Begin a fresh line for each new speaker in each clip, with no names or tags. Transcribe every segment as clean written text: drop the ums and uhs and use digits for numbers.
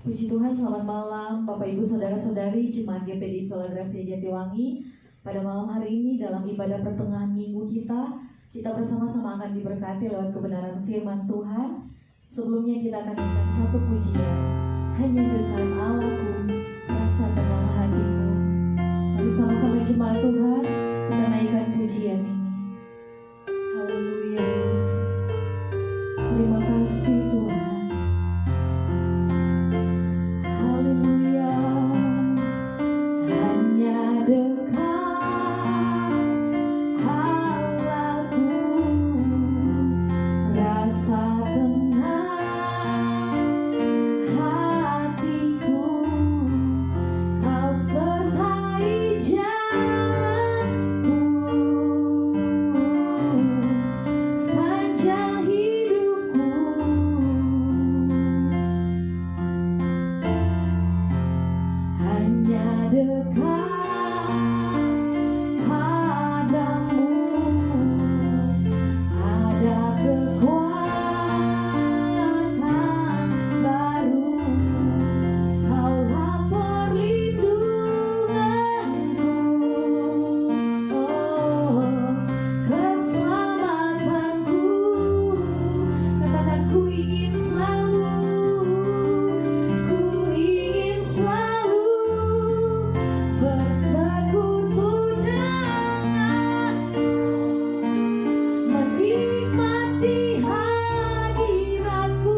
Puji Tuhan, selamat malam Bapak Ibu Saudara-saudari Jemaat GPD Sola Gracia Jatiwangi. Pada malam hari ini dalam ibadah pertengahan minggu kita bersama-sama akan diberkati lewat kebenaran firman Tuhan. Sebelumnya kita akan nyanyikan satu pujian, hanya dekat Allahku, rasa tenang hatiku. Mari sama-sama jemaat Tuhan kita naikkan pujian ini. Haleluya Yesus, terima kasih Tuhan. Haleluya, hanya dekat Allahku, rasa tenang hatiku, Kau sertai jalanku sepanjang hidupku. Hanya dekat padamu ada kekuatan baru. Kaulah perlindunganku, oh, keselamatanku. Katakan, ku ingin selalu bersekutu denganmu, menikmati hadiratmu.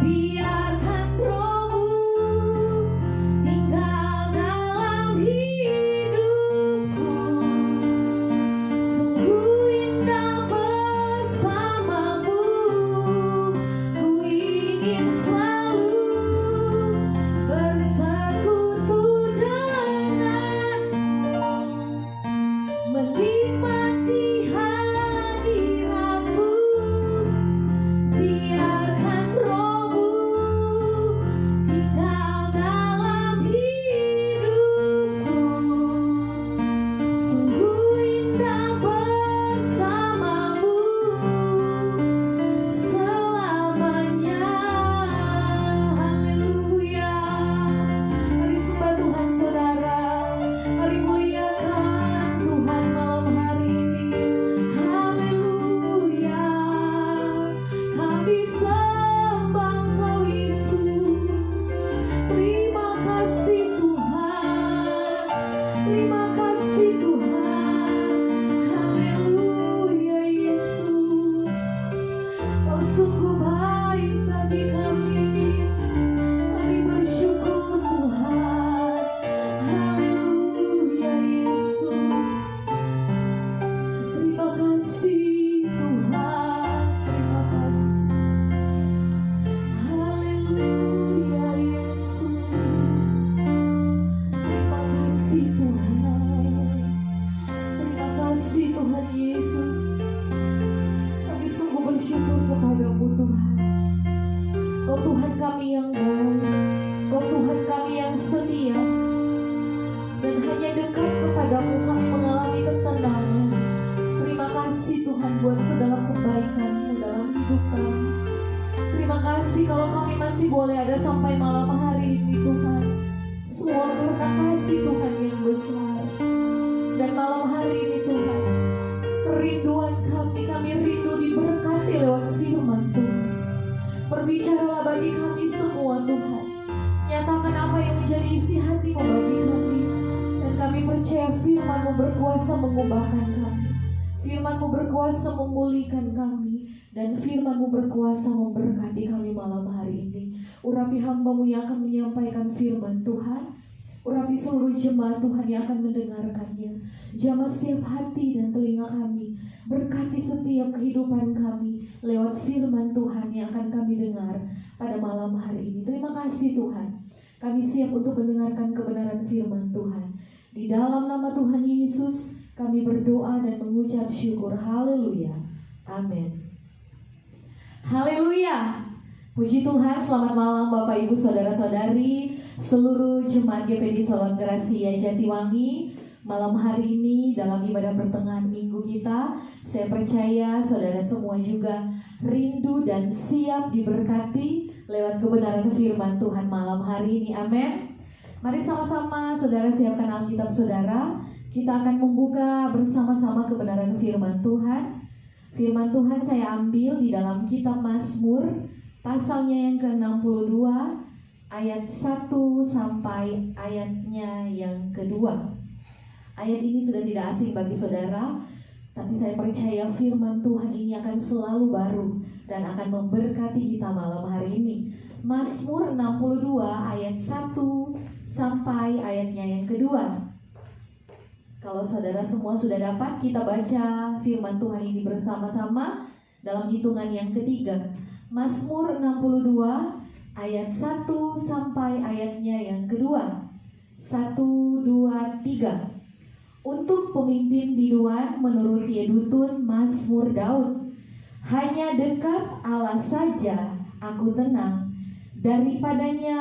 Biarkan Roh-Mu tinggal dalam hidupku. Sungguh indah bersamamu, ku ingin selalu bersekutu denganmu, menikmati hadiratmu. Biarkan Roh-Mu tinggal dalam hidupku. Sungguh indah bersamamu selamanya. Haleluya. Mari sembah Tuhan saudara, mari muliakan Tuhan malam hari ini. Haleluya, kami sembah Engkau Yesus. Terima kasih Tuhan, terima kasih Tuhan. Haleluya Yesus, Kau sungguh baik bagi kami. Kami bersyukur Tuhan. Haleluya Yesus, terima kasih Tuhan, terima kasih. Haleluya Yesus, terima kasih Tuhan, terima kasih Tuhan Yesus. Kami sungguh bersyukur kepada-Mu Tuhan. Kau Tuhan kami yang baik, Kau Tuhan kami yang setia, dan hanya dekat kepadamu kami mengalami ketenangan. Terima kasih Tuhan buat segala kebaikan-Mu dalam hidup kami. Terima kasih kalau kami masih boleh ada sampai malam hari ini Tuhan. Semua karena kasih Tuhan yang besar. Dan malam hari ini Tuhan, kerinduan kami rindu diberkati lewat firman Tuhan. Berbicaralah bagi kami semua Tuhan. Nyatakan apa yang menjadi isi hati-Mu bagi kami. Dan kami percaya firman-Mu berkuasa mengubahkan kami. Firman-Mu berkuasa memulihkan kami. Dan firman-Mu berkuasa memberkati kami malam hari ini. Urapi hamba-Mu yang akan menyampaikan firman Tuhan. Urapi seluruh jemaat Tuhan yang akan mendengarkannya. Jamah setiap hati dan telinga kami. Berkati setiap kehidupan kami lewat firman Tuhan yang akan kami dengar pada malam hari ini. Terima kasih Tuhan. Kami siap untuk mendengarkan kebenaran firman Tuhan. Di dalam nama Tuhan Yesus kami berdoa dan mengucap syukur. Haleluya. Amin. Haleluya. Puji Tuhan, selamat malam Bapak Ibu Saudara-saudari, seluruh jemaat GPD Sola Gracia Jatiwangi. Malam hari ini dalam ibadah pertengahan minggu kita, saya percaya saudara semua juga rindu dan siap diberkati lewat kebenaran firman Tuhan malam hari ini. Amin. Mari sama-sama saudara siapkan Alkitab saudara. Kita akan membuka bersama-sama kebenaran firman Tuhan. Firman Tuhan saya ambil di dalam kitab Mazmur pasalnya yang ke-62 ayat 1 sampai ayatnya yang kedua. Ayat ini sudah tidak asing bagi saudara, tapi saya percaya firman Tuhan ini akan selalu baru dan akan memberkati kita malam hari ini. Mazmur 62 ayat 1 sampai ayatnya yang kedua. Kalau saudara semua sudah dapat, kita baca firman Tuhan ini bersama-sama dalam hitungan yang ketiga. Mazmur 62 ayat 1 sampai ayatnya yang kedua. 1, 2, 3. Untuk pemimpin biduan menurut Yedutun Mazmur Daud. Hanya dekat Allah saja aku tenang, daripadanya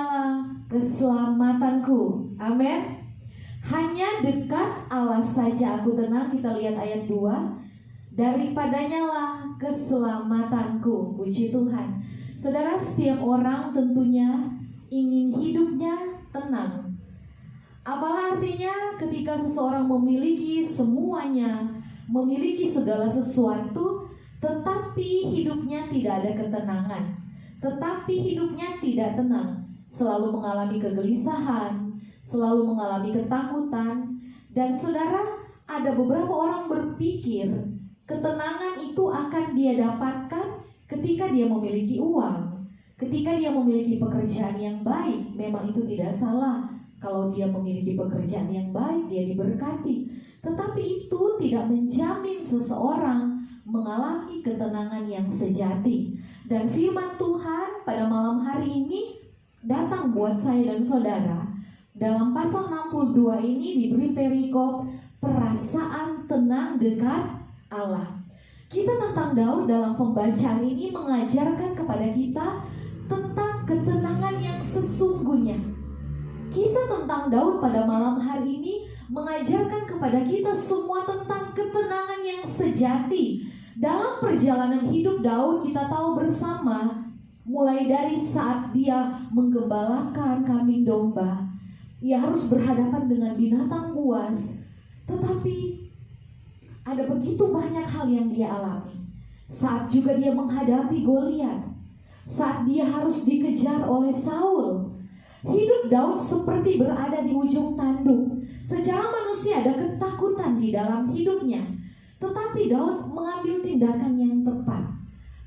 keselamatanku. Amin. Hanya dekat Allah saja aku tenang. Kita lihat ayat 2. Daripadanya lah keselamatanku. Puji Tuhan. Saudara, setiap orang tentunya ingin hidupnya tenang. Apalah artinya ketika seseorang memiliki semuanya, memiliki segala sesuatu, tetapi hidupnya tidak ada ketenangan, tetapi hidupnya tidak tenang, selalu mengalami kegelisahan, selalu mengalami ketakutan. Dan saudara, ada beberapa orang berpikir ketenangan itu akan dia dapatkan ketika dia memiliki uang, ketika dia memiliki pekerjaan yang baik. Memang itu tidak salah. Kalau dia memiliki pekerjaan yang baik, dia diberkati. Tetapi itu tidak menjamin seseorang mengalami ketenangan yang sejati. Dan firman Tuhan pada malam hari ini datang buat saya dan saudara. Dalam pasal 62 ini diberi perikop perasaan tenang dekat Allah. Kisah tentang Daud dalam pembacaan ini mengajarkan kepada kita tentang ketenangan yang sesungguhnya. Kisah tentang Daud pada malam hari ini mengajarkan kepada kita semua tentang ketenangan yang sejati. Dalam perjalanan hidup Daud kita tahu bersama, mulai dari saat dia menggembalakan kambing domba, ia harus berhadapan dengan binatang buas. Tetapi ada begitu banyak hal yang dia alami. Saat juga dia menghadapi Goliat, saat dia harus dikejar oleh Saul. Hidup Daud seperti berada di ujung tanduk. Secara manusia ada ketakutan di dalam hidupnya, tetapi Daud mengambil tindakan yang tepat.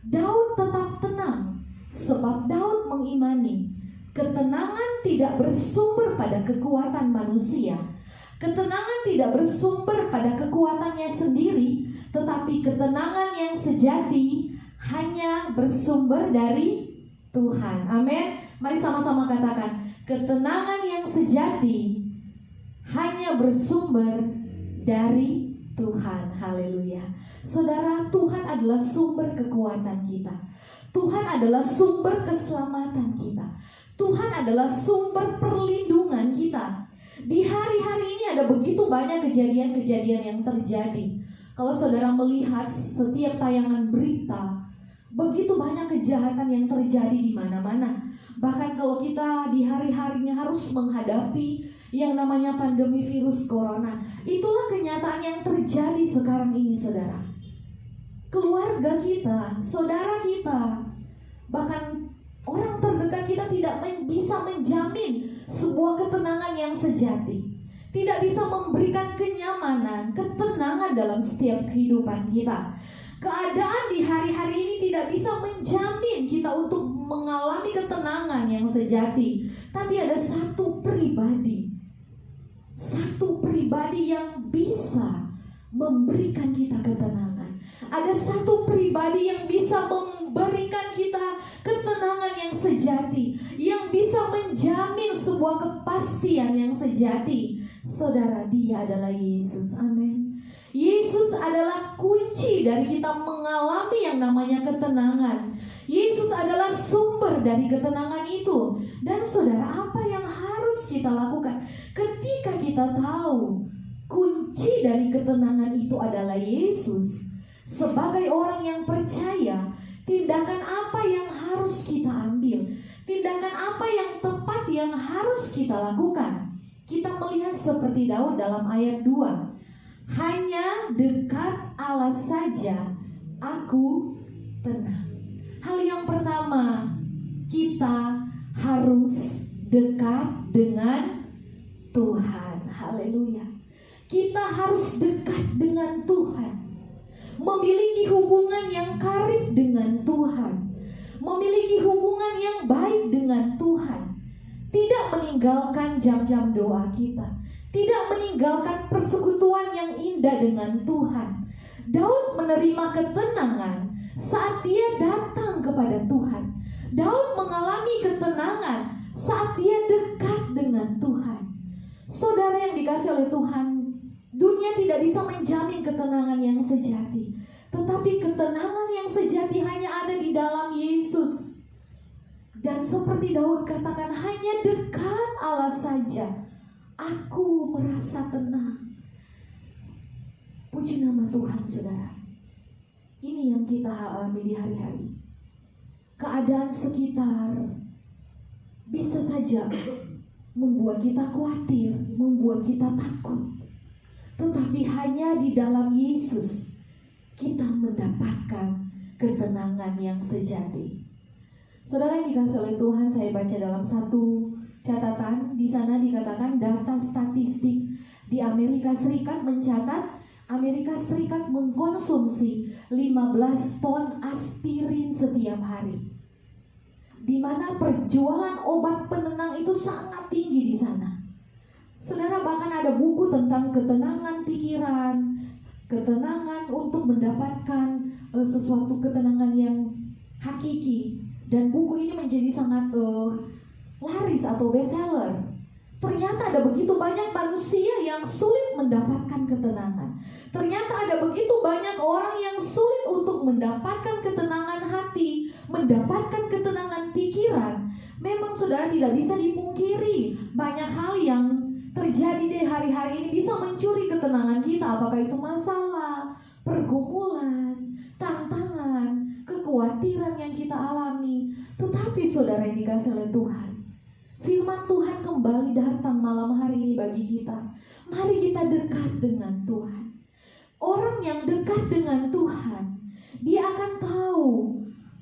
Daud tetap tenang, sebab Daud mengimani ketenangan tidak bersumber pada kekuatan manusia. Ketenangan tidak bersumber pada kekuatannya sendiri, tetapi ketenangan yang sejati hanya bersumber dari Tuhan. Amin. Mari sama-sama katakan, ketenangan yang sejati hanya bersumber dari Tuhan. Haleluya. Saudara, Tuhan adalah sumber kekuatan kita. Tuhan adalah sumber keselamatan kita. Tuhan adalah sumber perlindungan kita. Di hari-hari ini ada begitu banyak kejadian-kejadian yang terjadi. Kalau saudara melihat setiap tayangan berita, begitu banyak kejahatan yang terjadi di mana-mana. Bahkan kalau kita di hari-harinya harus menghadapi yang namanya pandemi virus corona. Itulah kenyataan yang terjadi sekarang ini, saudara. Keluarga kita, saudara kita, bahkan orang terdekat kita tidak bisa menjamin sebuah ketenangan yang sejati. Tidak bisa memberikan kenyamanan, ketenangan dalam setiap kehidupan kita. Keadaan di hari-hari ini tidak bisa menjamin kita untuk mengalami ketenangan yang sejati. Tapi ada satu pribadi yang bisa memberikan kita ketenangan. Ada satu pribadi yang bisa memberikan kita ketenangan yang sejati, yang bisa menjamin sebuah kepastian yang sejati. Saudara, dia adalah Yesus. Amin. Yesus adalah kunci dari kita mengalami yang namanya ketenangan. Yesus adalah sumber dari ketenangan itu. Dan saudara, apa yang harus kita lakukan ketika kita tahu kunci dari ketenangan itu adalah Yesus? Sebagai orang yang percaya, tindakan apa yang harus kita ambil? Tindakan apa yang tepat yang harus kita lakukan? Kita melihat seperti Daud dalam ayat 2. Hanya dekat Allah saja aku tenang. Hal yang pertama, kita harus dekat dengan Tuhan. Haleluya. Kita harus dekat dengan Tuhan. Memiliki hubungan yang karib dengan Tuhan. Memiliki hubungan yang baik dengan Tuhan. Tidak meninggalkan jam-jam doa kita. Tidak meninggalkan persekutuan yang indah dengan Tuhan. Daud menerima ketenangan saat dia datang kepada Tuhan. Daud mengalami ketenangan saat dia dekat dengan Tuhan. Saudara yang dikasihi oleh Tuhan, dunia tidak bisa menjamin ketenangan yang sejati. Tetapi ketenangan yang sejati hanya ada di dalam Yesus. Dan seperti Daud katakan, hanya dekat Allah saja aku merasa tenang. Puji nama Tuhan, saudara. Ini yang kita alami di hari-hari. Keadaan sekitar bisa saja membuat kita khawatir, membuat kita takut. Tetapi hanya di dalam Yesus kita mendapatkan ketenangan yang sejati. Saudara yang dikasihi oleh Tuhan, saya baca dalam satu catatan. Di sana dikatakan data statistik di Amerika Serikat mencatat Amerika Serikat mengkonsumsi 15 ton aspirin setiap hari. Di mana perjualan obat penenang itu sangat tinggi di sana. Saudara, bahkan ada buku tentang ketenangan pikiran, ketenangan untuk mendapatkan sesuatu ketenangan yang hakiki. Dan buku ini menjadi sangat laris atau bestseller. Ternyata ada begitu banyak manusia yang sulit mendapatkan ketenangan. Ternyata ada begitu banyak orang yang sulit untuk mendapatkan ketenangan hati, mendapatkan ketenangan pikiran. Memang saudara tidak bisa dipungkiri, banyak hal yang terjadi di hari-hari ini bisa mencuri ketenangan kita. Apakah itu masalah, pergumulan, tantangan, kekhawatiran yang kita alami. Tetapi saudara yang dikasihi oleh Tuhan, firman Tuhan kembali datang malam hari ini bagi kita. Mari kita dekat dengan Tuhan. Orang yang dekat dengan Tuhan, dia akan tahu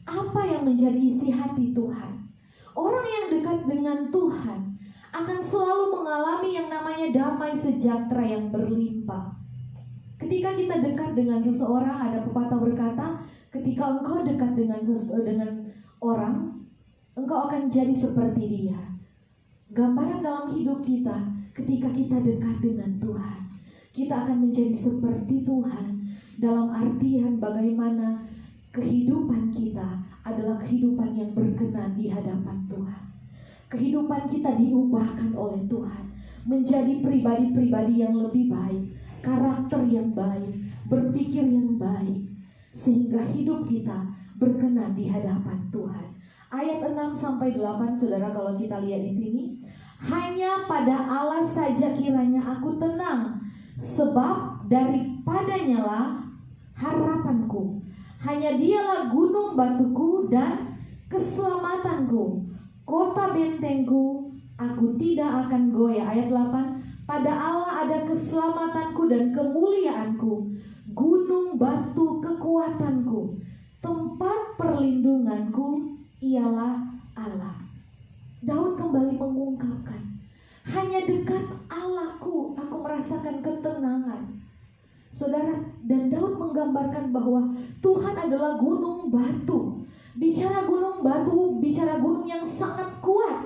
apa yang menjadi isi hati Tuhan. Orang yang dekat dengan Tuhan akan selalu mengalami yang namanya damai sejahtera yang berlimpah. Ketika kita dekat dengan seseorang, ada pepatah berkata, ketika engkau dekat dengan orang, engkau akan jadi seperti dia. Gambaran dalam hidup kita, ketika kita dekat dengan Tuhan, kita akan menjadi seperti Tuhan. Dalam artian bagaimana kehidupan kita adalah kehidupan yang berkenan di hadapan Tuhan. Kehidupan kita diubahkan oleh Tuhan menjadi pribadi-pribadi yang lebih baik, karakter yang baik, berpikir yang baik, sehingga hidup kita berkenan di hadapan Tuhan. Ayat 6-8, saudara, kalau kita lihat di sini, hanya pada Allah saja kiranya aku tenang, sebab daripadanya lah harapanku. Hanya dialah gunung batuku dan keselamatanku, kota bentengku, aku tidak akan goyah. Ayat 8, pada Allah ada keselamatanku dan kemuliaanku, gunung batu kekuatanku, tempat perlindunganku ialah Allah. Daud kembali mengungkapkan, hanya dekat Allahku aku merasakan ketenangan. Saudara, dan Daud menggambarkan bahwa Tuhan adalah gunung batu. Bicara gunung batu, bicara gunung yang sangat kuat,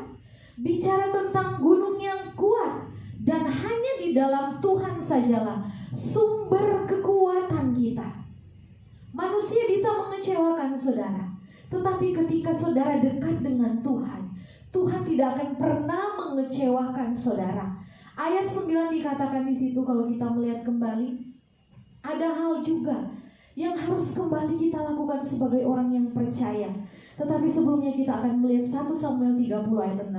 bicara tentang gunung yang kuat. Dan hanya di dalam Tuhan sajalah sumber kekuatan kita. Manusia bisa mengecewakan saudara, tetapi ketika saudara dekat dengan Tuhan, Tuhan tidak akan pernah mengecewakan saudara. Ayat 9 dikatakan di situ, kalau kita melihat kembali, ada hal juga yang harus kembali kita lakukan sebagai orang yang percaya. Tetapi sebelumnya kita akan melihat 1 Samuel 30 ayat 6.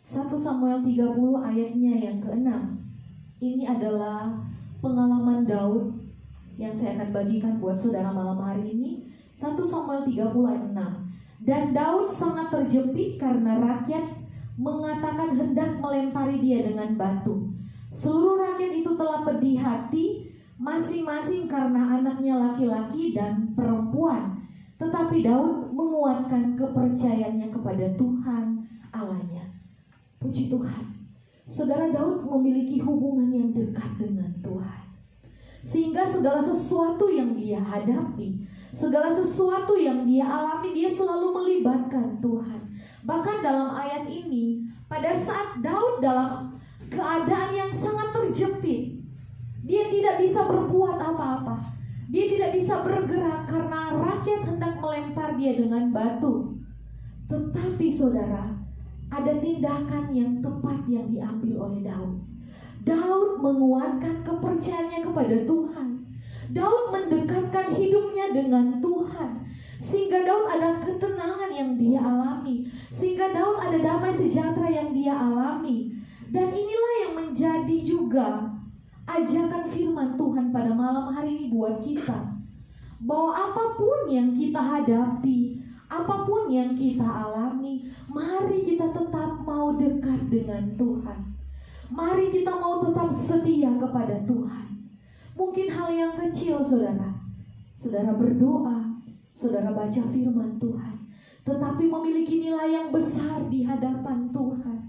1 Samuel 30 ayatnya yang ke-6. Ini adalah pengalaman Daud yang saya akan bagikan buat saudara malam hari ini. 1 Samuel 30 ayat 6. Dan Daud sangat terjepit karena rakyat mengatakan hendak melempari dia dengan batu. Seluruh rakyat itu telah pedih hati, masing-masing karena anaknya laki-laki dan perempuan. Tetapi Daud menguatkan kepercayaannya kepada Tuhan Allahnya. Puji Tuhan, saudara, Daud memiliki hubungan yang dekat dengan Tuhan, sehingga segala sesuatu yang dia hadapi, segala sesuatu yang dia alami, dia selalu melibatkan Tuhan. Bahkan dalam ayat ini, pada saat Daud dalam keadaan yang sangat terjepit, dia tidak bisa berbuat apa-apa, dia tidak bisa bergerak karena rakyat hendak melempar dia dengan batu. Tetapi saudara, ada tindakan yang tepat yang diambil oleh Daud. Daud menguatkan kepercayaannya kepada Tuhan. Daud mendekatkan hidupnya dengan Tuhan, sehingga Daud ada ketenangan yang dia alami, sehingga Daud ada damai sejahtera yang dia alami. Dan inilah yang menjadi juga ajakan firman Tuhan pada malam hari ini buat kita, bahwa apapun yang kita hadapi, apapun yang kita alami, mari kita tetap mau dekat dengan Tuhan. Mari kita mau tetap setia kepada Tuhan. Mungkin hal yang kecil, saudara, saudara berdoa, saudara baca firman Tuhan, tetapi memiliki nilai yang besar di hadapan Tuhan,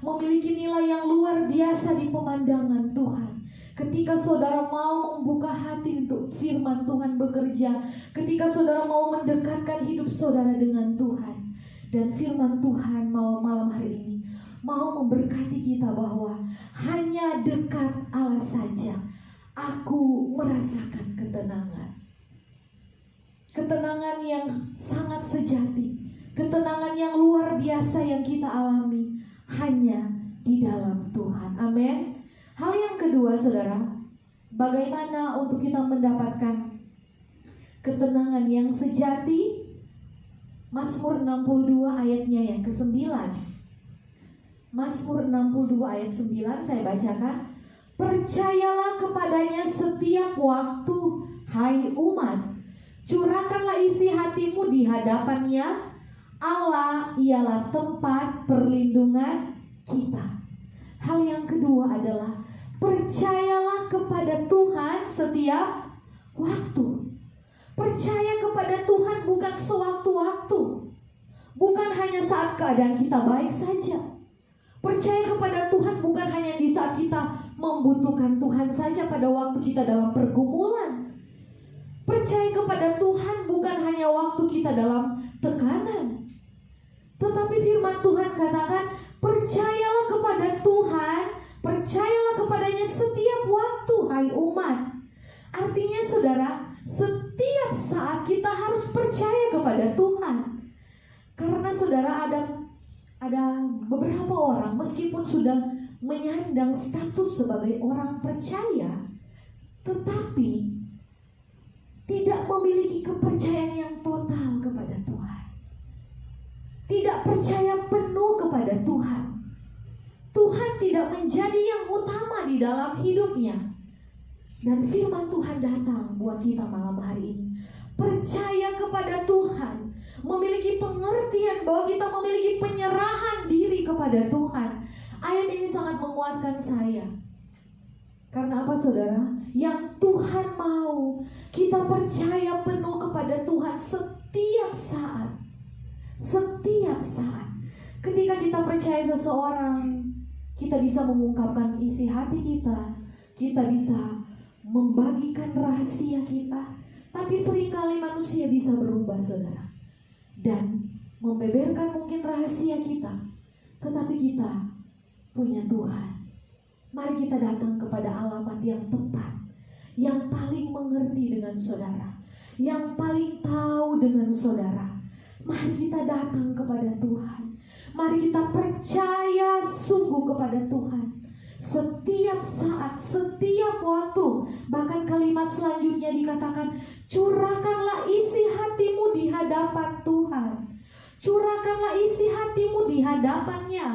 memiliki nilai yang luar biasa di pemandangan Tuhan. Ketika saudara mau membuka hati untuk firman Tuhan bekerja, ketika saudara mau mendekatkan hidup saudara dengan Tuhan, dan firman Tuhan malam hari ini mau memberkati kita bahwa hanya dekat Allah saja aku merasakan ketenangan. Ketenangan yang sangat sejati, ketenangan yang luar biasa yang kita alami hanya di dalam Tuhan. Amin. Hal yang kedua, saudara, bagaimana untuk kita mendapatkan ketenangan yang sejati? Mazmur 62 ayatnya yang ke-9. Mazmur 62 ayat 9 saya bacakan. Percayalah kepadanya setiap waktu, hai umat. Curahkanlah isi hatimu di hadapannya. Allah ialah tempat perlindungan kita. Hal yang kedua adalah percayalah kepada Tuhan setiap waktu. Percaya kepada Tuhan bukan sewaktu-waktu, bukan hanya saat keadaan kita baik saja. Percaya kepada Tuhan bukan hanya di saat kita membutuhkan Tuhan saja, pada waktu kita dalam pergumulan. Percaya kepada Tuhan bukan hanya waktu kita dalam tekanan. Tetapi firman Tuhan katakan, percayalah kepada Tuhan, percayalah kepadanya setiap waktu, hai umat. Artinya saudara, setiap saat kita harus percaya kepada Tuhan. Karena saudara, ada beberapa orang meskipun sudah menyandang status sebagai orang percaya, tetapi tidak memiliki kepercayaan yang total kepada Tuhan, tidak percaya penuh kepada Tuhan. Tuhan tidak menjadi yang utama di dalam hidupnya. Dan firman Tuhan datang buat kita malam hari ini. Percaya kepada Tuhan, memiliki pengertian bahwa kita memiliki penyerahan diri kepada Tuhan. Ayat ini sangat menguatkan saya. Karena apa, saudara? Yang Tuhan mau kita percaya penuh kepada Tuhan setiap saat. Setiap saat. Ketika kita percaya seseorang, kita bisa mengungkapkan isi hati kita, kita bisa membagikan rahasia kita. Tapi seringkali manusia bisa berubah, saudara, dan membeberkan mungkin rahasia kita. Tetapi kita punya Tuhan. Mari kita datang kepada alamat yang tepat, yang paling mengerti dengan saudara, yang paling tahu dengan saudara. Mari kita datang kepada Tuhan. Mari kita percaya sungguh kepada Tuhan. Setiap saat, setiap waktu. Bahkan kalimat selanjutnya dikatakan, curahkanlah isi hatimu di hadapan Tuhan. Curahkanlah isi hatimu di hadapannya.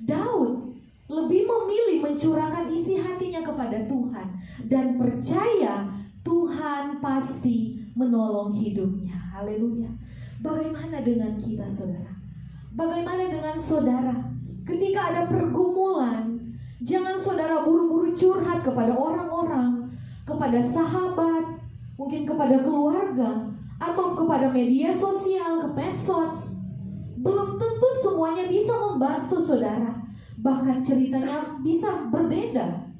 Daud lebih memilih mencurahkan isi hatinya kepada Tuhan, dan percaya Tuhan pasti menolong hidupnya. Haleluya. Bagaimana dengan kita, saudara? Bagaimana dengan saudara? Ketika ada pergumulan, jangan saudara buru-buru curhat kepada orang-orang, kepada sahabat, mungkin kepada keluarga, atau kepada media sosial, ke medsos. Belum tentu semuanya bisa membantu saudara. Bahkan ceritanya bisa berbeda.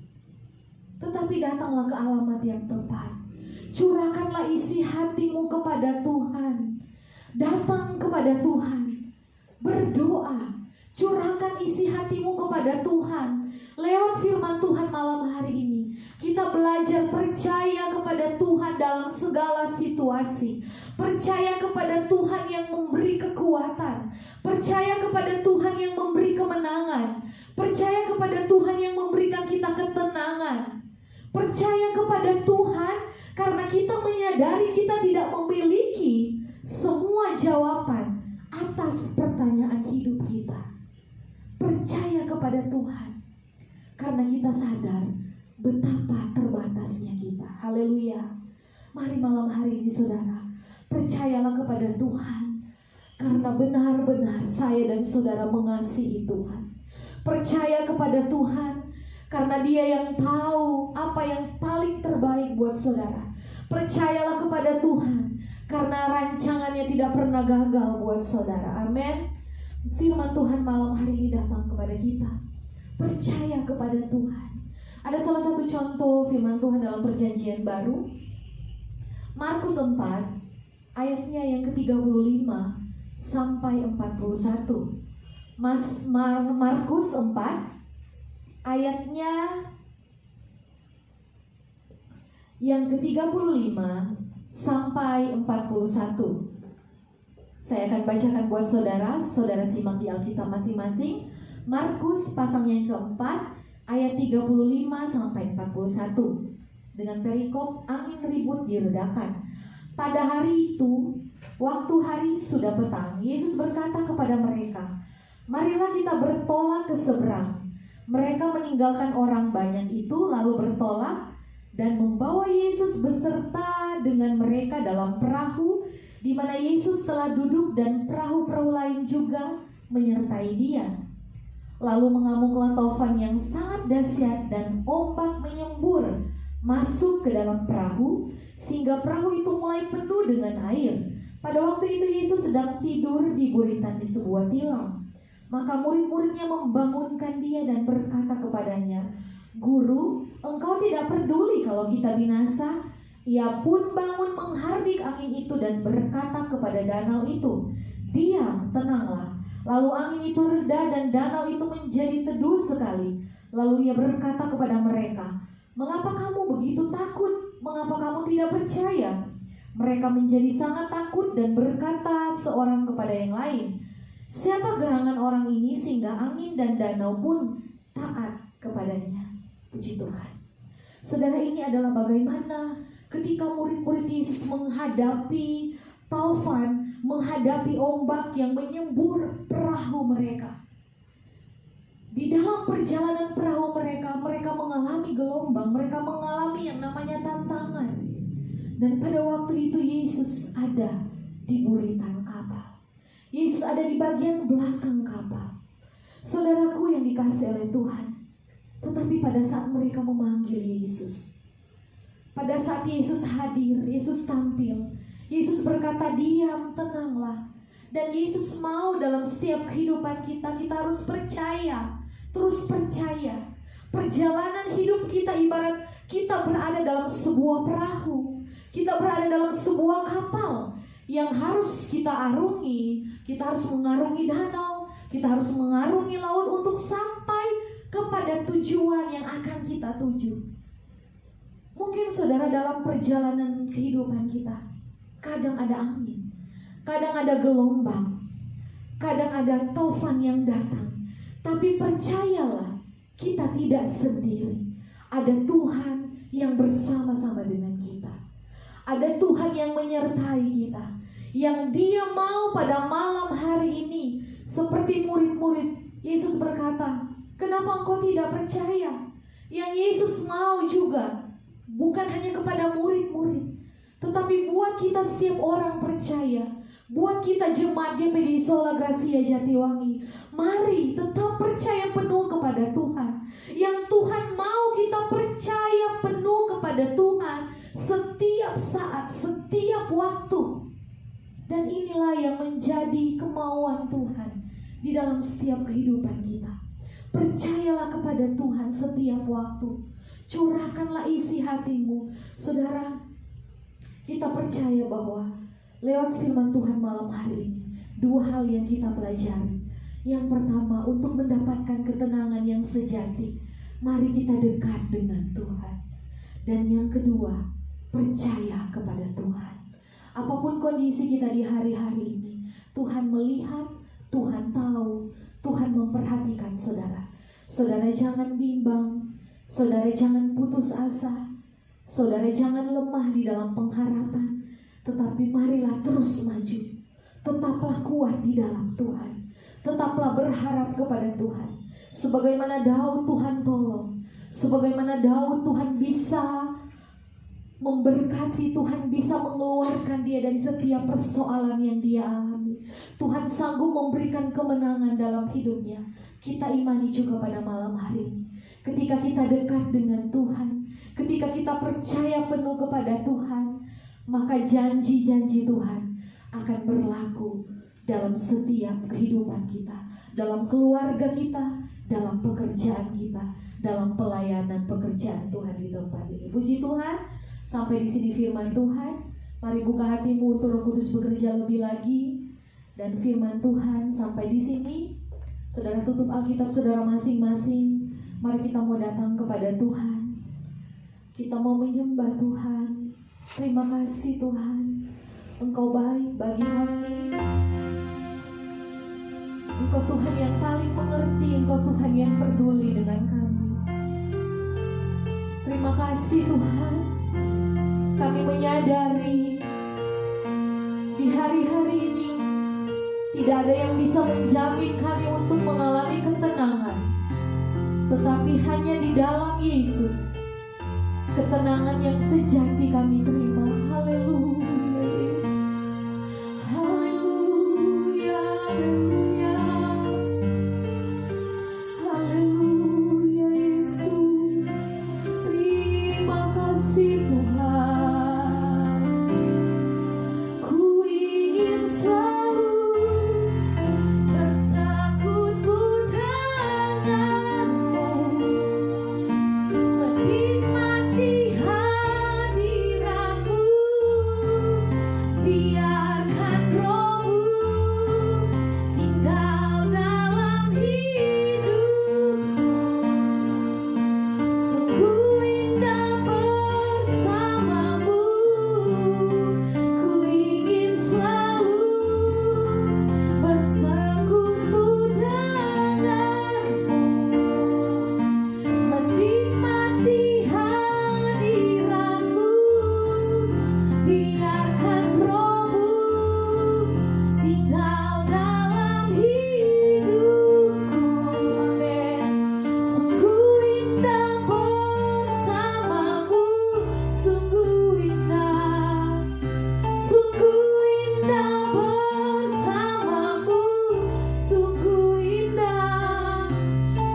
Tetapi datanglah ke alamat yang tepat. Curahkanlah isi hatimu kepada Tuhan. Datang kepada Tuhan. Berdoa. Curahkan isi hatimu kepada Tuhan. Lewat firman Tuhan malam hari ini, kita belajar percaya kepada Tuhan dalam segala situasi. Percaya kepada Tuhan yang memberi kekuatan. Percaya kepada Tuhan yang memberi kemenangan. Percaya kepada Tuhan yang memberikan kita ketenangan. Percaya kepada Tuhan karena kita menyadari kita tidak memiliki semua jawaban atas pertanyaan hidup kita. Percaya kepada Tuhan karena kita sadar betapa terbatasnya kita. Haleluya. Mari malam hari ini saudara, percayalah kepada Tuhan karena benar-benar saya dan saudara mengasihi Tuhan. Percaya kepada Tuhan karena Dia yang tahu apa yang paling terbaik buat saudara. Percayalah kepada Tuhan karena rancangannya tidak pernah gagal buat saudara. Amin. Firman Tuhan malam hari ini datang kepada kita. Percaya kepada Tuhan. Ada salah satu contoh firman Tuhan dalam perjanjian baru, Markus 4 ayatnya yang ke-35 sampai 41. Markus 4 ayatnya yang ke-35 sampai 41. Saya akan bacakan buat saudara. Saudara simak di Alkitab masing-masing. Markus pasal yang keempat ayat 35 sampai 41. Dengan perikop angin ribut diredakan. Pada hari itu, waktu hari sudah petang, Yesus berkata kepada mereka, "Marilah kita bertolak ke seberang." Mereka meninggalkan orang banyak itu lalu bertolak dan membawa Yesus beserta dengan mereka dalam perahu di mana Yesus telah duduk dan perahu-perahu lain juga menyertai Dia. Lalu mengamuklah taufan yang sangat dahsyat dan ombak menyembur masuk ke dalam perahu sehingga perahu itu mulai penuh dengan air. Pada waktu itu Yesus sedang tidur di buritan di sebuah tilam. Maka murid-muridnya membangunkan Dia dan berkata kepadanya, "Guru, engkau tidak peduli kalau kita binasa?" Ia pun bangun menghardik angin itu dan berkata kepada danau itu, "Diam, tenanglah." Lalu angin itu reda dan danau itu menjadi teduh sekali. Lalu Ia berkata kepada mereka, "Mengapa kamu begitu takut? Mengapa kamu tidak percaya?" Mereka menjadi sangat takut dan berkata seorang kepada yang lain, "Siapa gerangan orang ini sehingga angin dan danau pun taat kepadanya?" Puji Tuhan. Saudara, ini adalah bagaimana ketika murid-murid Yesus menghadapi taufan, menghadapi ombak yang menyembur perahu mereka. Di dalam perjalanan perahu mereka, mereka mengalami gelombang, mereka mengalami yang namanya tantangan. Dan pada waktu itu Yesus ada di buritan kapal. Yesus ada di bagian belakang kapal. Saudaraku yang dikasihi oleh Tuhan, tetapi pada saat mereka memanggil Yesus, pada saat Yesus hadir, Yesus tampil, Yesus berkata, "Diam, tenanglah." Dan Yesus mau dalam setiap kehidupan kita harus percaya, terus percaya. Perjalanan hidup kita ibarat kita berada dalam sebuah perahu. Kita berada dalam sebuah kapal yang harus kita arungi. Kita harus mengarungi danau, kita harus mengarungi laut untuk sampai kepada tujuan yang akan kita tuju. Mungkin saudara dalam perjalanan kehidupan kita, kadang ada angin, kadang ada gelombang, kadang ada taufan yang datang. Tapi percayalah, kita tidak sendiri. Ada Tuhan yang bersama-sama dengan kita. Ada Tuhan yang menyertai kita, yang Dia mau pada malam hari ini, seperti murid-murid, Yesus berkata, "Kenapa engkau tidak percaya?" Yang Yesus mau juga bukan hanya kepada murid-murid, tetapi buat kita setiap orang percaya. Buat kita jemaat GPD Sola Gracia Jatiwangi, mari tetap percaya penuh kepada Tuhan. Yang Tuhan mau kita percaya penuh kepada Tuhan setiap saat, setiap waktu. Dan inilah yang menjadi kemauan Tuhan di dalam setiap kehidupan kita. Percayalah kepada Tuhan setiap waktu. Curahkanlah isi hatimu. Saudara, kita percaya bahwa lewat firman Tuhan malam hari ini, dua hal yang kita pelajari. Yang pertama, untuk mendapatkan ketenangan yang sejati, mari kita dekat dengan Tuhan. Dan yang kedua, percaya kepada Tuhan. Apapun kondisi kita di hari-hari ini, Tuhan melihat, Tuhan tahu, Tuhan memperhatikan saudara. Saudara jangan bimbang, saudara jangan putus asa, saudara jangan lemah di dalam pengharapan. Tetapi marilah terus maju. Tetaplah kuat di dalam Tuhan. Tetaplah berharap kepada Tuhan. Sebagaimana Daud Tuhan tolong. Sebagaimana Daud Tuhan bisa memberkati, Tuhan bisa mengeluarkan dia dari setiap persoalan yang dia alami. Tuhan sanggup memberikan kemenangan dalam hidupnya. Kita imani juga pada malam hari ini. Ketika kita dekat dengan Tuhan, ketika kita percaya penuh kepada Tuhan, maka janji-janji Tuhan akan berlaku dalam setiap kehidupan kita, dalam keluarga kita, dalam pekerjaan kita, dalam pelayanan pekerjaan Tuhan di tempat ini. Puji Tuhan, sampai di sini firman Tuhan. Mari buka hatimu untuk Roh Kudus bekerja lebih lagi. Dan firman Tuhan sampai di sini. Saudara tutup Alkitab saudara masing-masing. Mari kita mau datang kepada Tuhan. Kita mau menyembah Tuhan. Terima kasih Tuhan, Engkau baik bagi kami. Engkau Tuhan yang paling mengerti, Engkau Tuhan yang peduli dengan kami. Terima kasih Tuhan. Kami menyadari di hari-hari ini tidak ada yang bisa menjamin kami untuk mengalami ketenangan, tetapi hanya di dalam Yesus ketenangan yang sejati kami terima. Haleluya Yesus. Haleluya, haleluya. Haleluya Yesus. Terima kasih Tuhan. Ku ingin selalu bersekutu denganmu, menikmati hadiratmu, biarkan Roh-Mu tinggal dalam hidupku. Sungguh indah bersamamu, ku ingin selalu bersekutu denganmu, menikmati hadiratmu, biarkan Roh-Mu tinggal dalam hidupku. Amin. Sungguh indah bersamamu, sungguh indah, sungguh indah bersamamu, sungguh indah,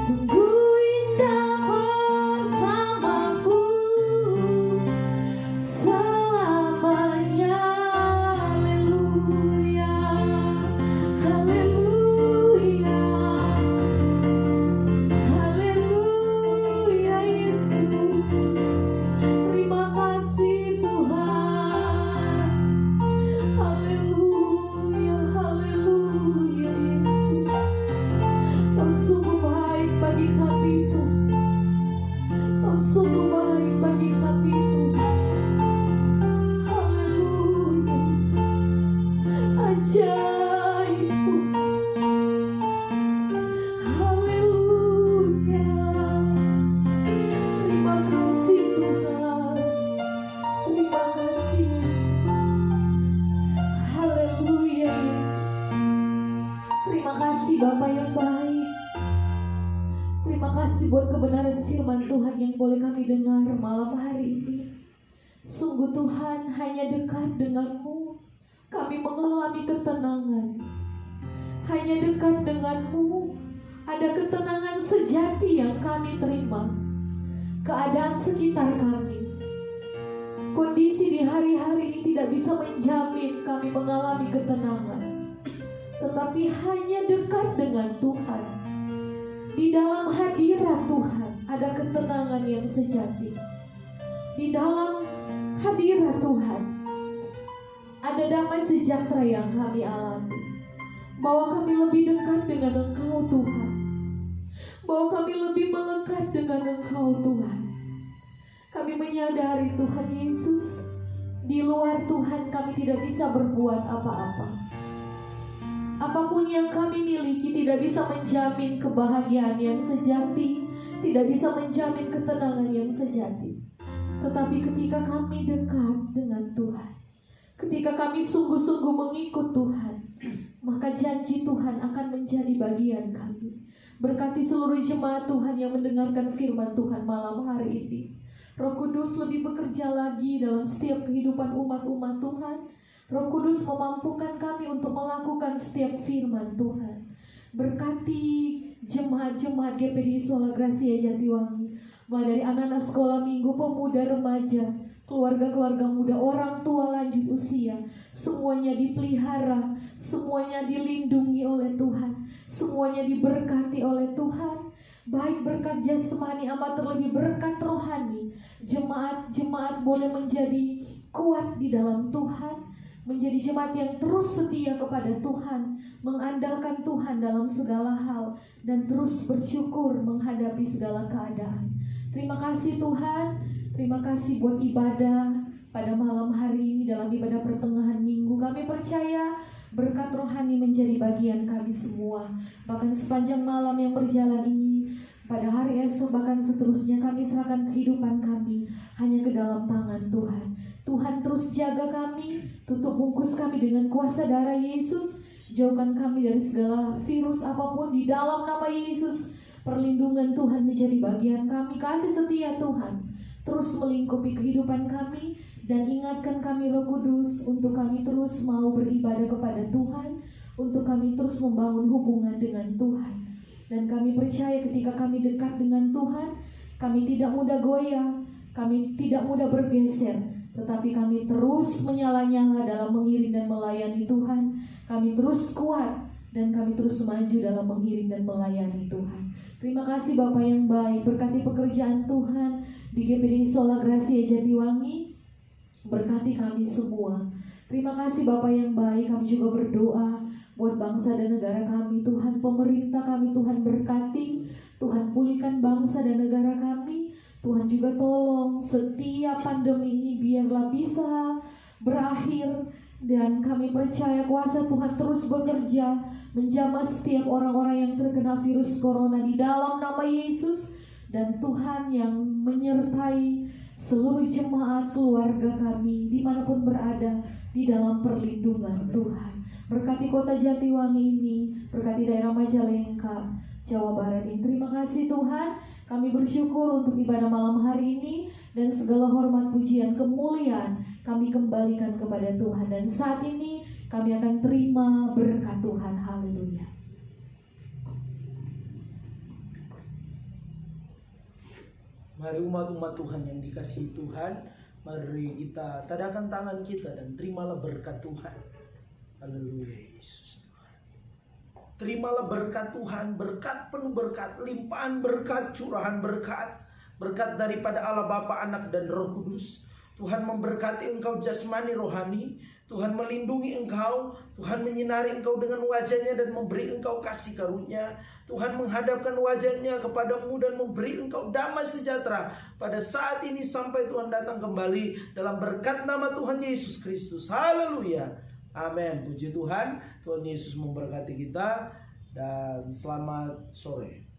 sungguh indah bersamamu selamanya. Haleluya, haleluya, haleluya Yesus. Terima kasih Tuhan. Haleluya, haleluya Yesus. Kau sungguh baik bagi kami Tuhan. Kau sungguh baik bagi kami Tuhan. Haleluya. Ajaib Tuhan. Haleluya. Terima kasih Tuhan. Terima kasih Yesus. Haleluya Yesus. Terima kasih Bapa yang baik. Terima kasih buat kebenaran firman Tuhan yang boleh kami dengar malam hari ini. Sungguh Tuhan, hanya dekat denganmu kami mengalami ketenangan. Hanya dekat denganmu ada ketenangan sejati yang kami terima. Keadaan sekitar kami, kondisi di hari-hari ini tidak bisa menjamin kami mengalami ketenangan. Tetapi hanya dekat dengan Tuhan, di dalam hadirat Tuhan ada ketenangan yang sejati. Di dalam hadirat Tuhan ada damai sejahtera yang kami alami. Bahwa kami lebih dekat dengan Engkau Tuhan, bahwa kami lebih melekat dengan Engkau Tuhan. Kami menyadari Tuhan Yesus, di luar Tuhan kami tidak bisa berbuat apa-apa. Apapun yang kami miliki tidak bisa menjamin kebahagiaan yang sejati, tidak bisa menjamin ketenangan yang sejati. Tetapi ketika kami dekat dengan Tuhan, ketika kami sungguh-sungguh mengikut Tuhan, maka janji Tuhan akan menjadi bagian kami. Berkati seluruh jemaat Tuhan yang mendengarkan firman Tuhan malam hari ini. Roh Kudus lebih bekerja lagi dalam setiap kehidupan umat-umat Tuhan. Roh Kudus memampukan kami untuk melakukan setiap firman Tuhan. Berkati jemaat-jemaat GPD Sola Gracia Jatiwangi, mulai dari anak-anak sekolah minggu, pemuda, remaja, keluarga-keluarga muda, orang tua lanjut usia, semuanya dipelihara, semuanya dilindungi oleh Tuhan, semuanya diberkati oleh Tuhan. Baik berkat jasmani, amat terlebih berkat rohani. Jemaat-jemaat boleh menjadi kuat di dalam Tuhan, menjadi jemaat yang terus setia kepada Tuhan, mengandalkan Tuhan dalam segala hal, dan terus bersyukur menghadapi segala keadaan. Terima kasih Tuhan. Terima kasih buat ibadah pada malam hari ini dalam ibadah pertengahan minggu. Kami percaya berkat rohani menjadi bagian kami semua. Bahkan sepanjang malam yang berjalan ini, pada hari esok bahkan seterusnya, kami serahkan kehidupan kami hanya ke dalam tangan Tuhan. Tuhan terus jaga kami, tutup bungkus kami dengan kuasa darah Yesus. Jauhkan kami dari segala virus apapun di dalam nama Yesus. Perlindungan Tuhan menjadi bagian kami. Kasih setia Tuhan terus melingkupi kehidupan kami, dan ingatkan kami Roh Kudus untuk kami terus mau beribadah kepada Tuhan, untuk kami terus membangun hubungan dengan Tuhan. Dan kami percaya ketika kami dekat dengan Tuhan, kami tidak mudah goyah, kami tidak mudah bergeser, tetapi kami terus menyala-nyala dalam mengiring dan melayani Tuhan. Kami terus kuat dan kami terus maju dalam mengiring dan melayani Tuhan. Terima kasih Bapak yang baik, berkati pekerjaan Tuhan di GPD Sola Gracia Jatiwangi, berkati kami semua. Terima kasih Bapak yang baik, kami juga berdoa buat bangsa dan negara kami. Tuhan, pemerintah kami Tuhan berkati, Tuhan pulihkan bangsa dan negara kami. Tuhan juga tolong setiap pandemi ini biarlah bisa berakhir. Dan kami percaya kuasa Tuhan terus bekerja menjamah setiap orang-orang yang terkena virus corona di dalam nama Yesus. Dan Tuhan yang menyertai seluruh jemaat keluarga kami dimanapun berada di dalam perlindungan Tuhan. Berkati kota Jatiwangi ini, berkati daerah Majalengka, Jawa Barat ini. Terima kasih Tuhan, kami bersyukur untuk ibadah malam hari ini, dan segala hormat, pujian, kemuliaan kami kembalikan kepada Tuhan. Dan saat ini kami akan terima berkat Tuhan. Haleluya.
Mari umat-umat Tuhan yang dikasihi Tuhan, mari kita tadahkan tangan kita dan terimalah berkat Tuhan. Haleluya Yesus Tuhan. Terimalah berkat Tuhan, berkat penuh berkat, limpahan berkat, curahan berkat. Berkat daripada Allah Bapa, Anak dan Roh Kudus. Tuhan memberkati engkau jasmani rohani. Tuhan melindungi engkau. Tuhan menyinari engkau dengan wajahnya dan memberi engkau kasih karunia. Tuhan menghadapkan wajahnya kepadamu dan memberi engkau damai sejahtera pada saat ini sampai Tuhan datang kembali, dalam berkat nama Tuhan Yesus Kristus. Haleluya. Amin. Puji Tuhan. Tuhan Yesus memberkati kita dan selamat sore.